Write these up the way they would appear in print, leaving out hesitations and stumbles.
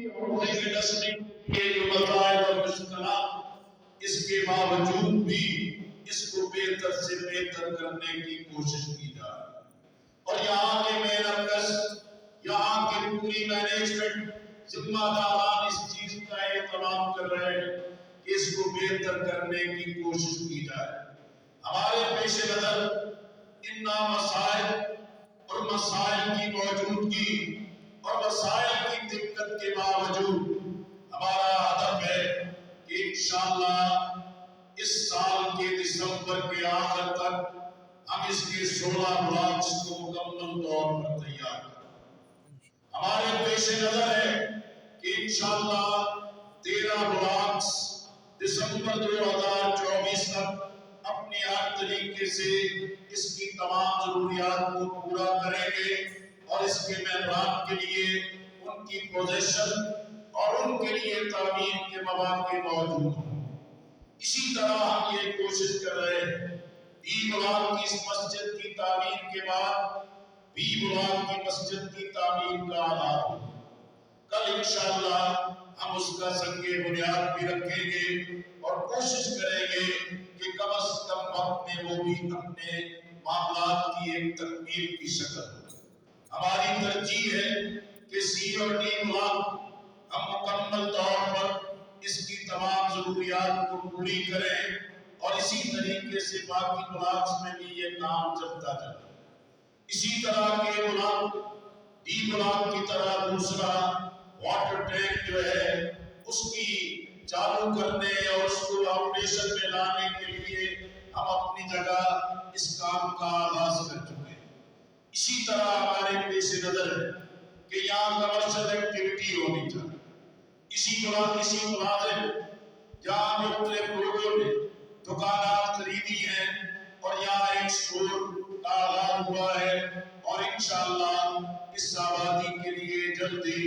Industry کے جو مسائل اور مشکلات، اس کے باوجود بھی اس کو بہتر سے بہتر کرنے کی کوشش کی جائے، اور یہاں کے مینرکس، یہاں کی پوری مینجمنٹ، ذمہ داران اس چیز کا اہتمام کر رہے ہیں کہ اس کو بہتر کرنے کی کوشش کی جائے۔ ہمارے پیش نظر ان مسائل اور مسائل کی موجودگی اور وسائل کی دقت کے باوجود ہمارا ہدف ہے کہ انشاءاللہ اس سال کے دسمبر کے آخر تک ہم اس کے 16 بلاکس کو مکمل طور پر تیار کریں۔ ہمارے پیش نظر ہے کہ انشاءاللہ 13 بلاکس دسمبر 2024 تک اپنی ہر طریقے سے اس کی تمام ضروریات کو پورا کریں گے، اور اس کے ممبران کے لیے ان کی پوزیشن اور ان کے لیے تعمیر کے مواقع موجود ہوں۔ اسی طرح ہم یہ کوشش کر رہے ہیں بی بلاک کی اس مسجد کی تعمیر کے بعد بی بلاک کی مسجد کی تعمیر کا آغاز ہو۔ کل انشاءاللہ ہم اس کا سنگ بنیاد بھی رکھیں گے اور کوشش کریں گے کہ کم از کم وقت میں وہ بھی اپنے معاملات کی ایک تکمیل کی شکل ہو۔ ہماری ترجیح ہے کہ سی اور ڈی بلاک ہم مکمل طور پر اس کی تمام ضروریات کو پوری کریں، اور اسی طریقے سے باقی بلاکس میں بھی یہ کام چلتا جائے۔ اسی طرح کے بلاک ڈی بلاک کی طرح دوسرا واٹر ٹینک جو ہے اس کی چالو کرنے اور اس کو آپریشن میں لانے کے لیے ہم اپنی جگہ اس کام کا آغاز کر چکے ہیں۔ اسی طرح ہمارے پیش نظر ہے کہ یہاں کمرشل ایکٹیویٹی ہونی چاہیے۔ اسی ملازم جہاں مختلف لوگوں نے دکانات خریدی ہیں اور یہاں ایک سٹور کا آغاز ہوا ہے، اور انشاءاللہ اس آبادی کے لیے جلدی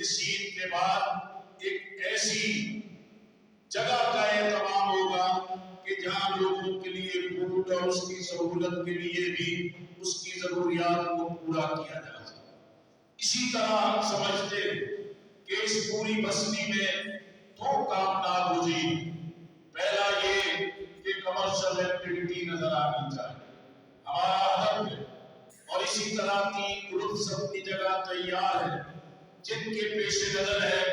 اس عید کے بعد ایک ایسی جگہ کا اہتمام ہوگا کہ جہاں لوگوں کے لیے فوڈ اور اس کی سہولت کے لیے بھی اس کی ضروریات کو پورا کیا جا سکے۔ اسی طرح ہم سمجھتے ہیں کہ اس پوری بستی میں 2 کام ناگزیر، پہلا یہ کہ کمرشل ایکٹیویٹی نظر آنی چاہیے، ہمارا ہدف ہے، اور اسی طرح 3 گروپس اپنی جگہ تیار ہیں جن کے پیش نظر ہے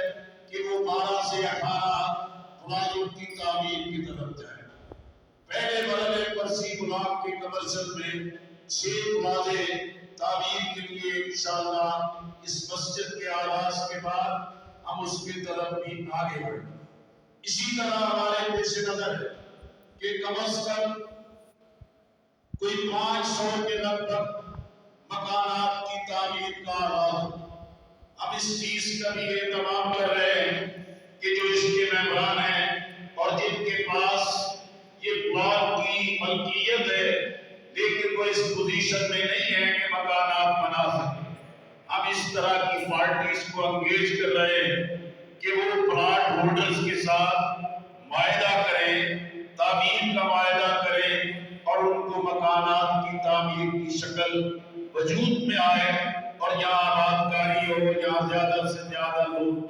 کہ وہ 12 سے 18 پلازوں کی تعمیر کی طرف جائے۔ پہلے مرحلے پر سی بلاک کے کمرشل میں 6 پلازے تعمیر کے لیے انشاءاللہ اس مسجد کے آغاز کے بعد ہم اس کی طرف بھی آگے بڑھیں۔ اسی طرح ہمارے پیش نظر ہے کہ کم از کم کوئی 500 کے لگ بھگ مکانات کی تعمیر کا آغاز ہو۔ ہم اس چیز کا بھی اہتمام کر رہے ہیں کہ جو اس کے ممبران ہیں اور جن کے پاس یہ بلاک کی ملکیت ہے لیکن وہ اس پوزیشن میں نہیں ہے کہ مکانات بنا سکیں، ہم اس طرح کی پارٹیز کو انگیج کر رہے ہیں کہ وہ پلاٹ ہولڈرز کے ساتھ معاہدہ کریں، تعمیر کا معاہدہ کریں، اور ان کو مکانات کی تعمیر کی شکل وجود میں آئے اور یہاں آباد کاری ہو، یہاں زیادہ سے زیادہ لوگ